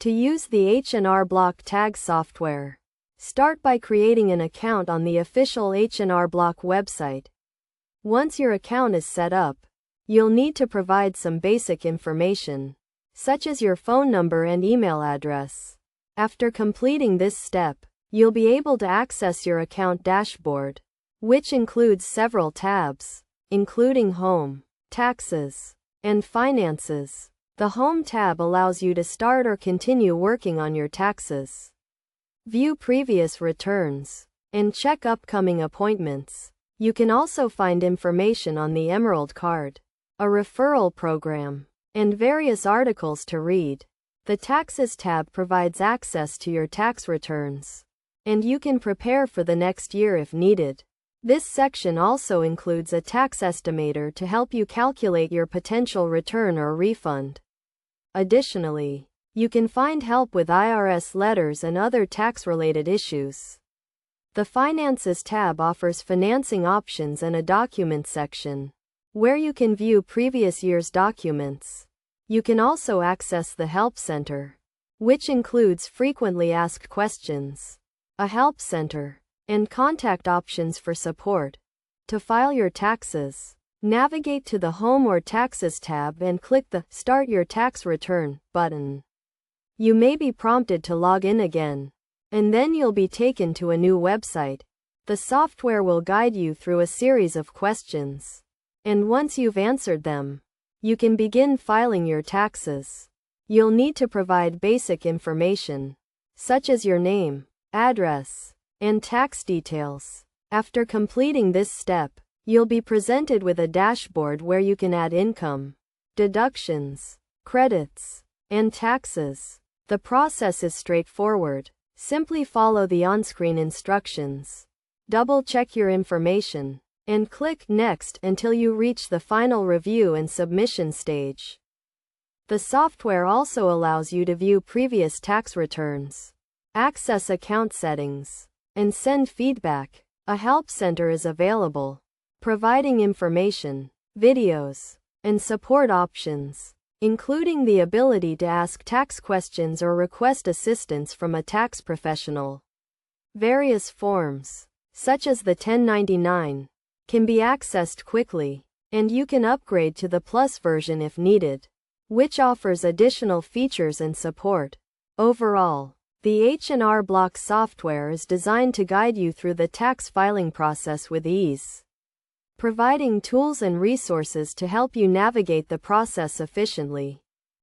To use the H&R Block tag software, start by creating an account on the official H&R Block website. Once your account is set up, you'll need to provide some basic information, such as your phone number and email address. After completing this step, you'll be able to access your account dashboard, which includes several tabs, including Home, Taxes, and Finances. The Home tab allows you to start or continue working on your taxes, view previous returns, and check upcoming appointments. You can also find information on the Emerald Card, a referral program, and various articles to read. The Taxes tab provides access to your tax returns, and you can prepare for the next year if needed. This section also includes a tax estimator to help you calculate your potential return or refund. Additionally, you can find help with IRS letters and other tax-related issues. The Finances tab offers financing options and a document section, where you can view previous year's documents. You can also access the Help Center, which includes frequently asked questions, a help center, and contact options for support. To file your taxes, navigate to the Home or Taxes tab and click the Start Your Tax Return button. You may be prompted to log in again, and then you'll be taken to a new website. The software will guide you through a series of questions, and once you've answered them, you can begin filing your taxes. You'll need to provide basic information, such as your name, address, and tax details. After completing this step, you'll be presented with a dashboard where you can add income, deductions, credits, and taxes. The process is straightforward. Simply follow the on-screen instructions, double-check your information, and click Next until you reach the final review and submission stage. The software also allows you to view previous tax returns, access account settings, and send feedback. A help center is available, providing information, videos, and support options, including the ability to ask tax questions or request assistance from a tax professional. Various forms, such as the 1099, can be accessed quickly, and you can upgrade to the Plus version if needed, which offers additional features and support. Overall, the H&R Block software is designed to guide you through the tax filing process with ease, providing tools and resources to help you navigate the process efficiently.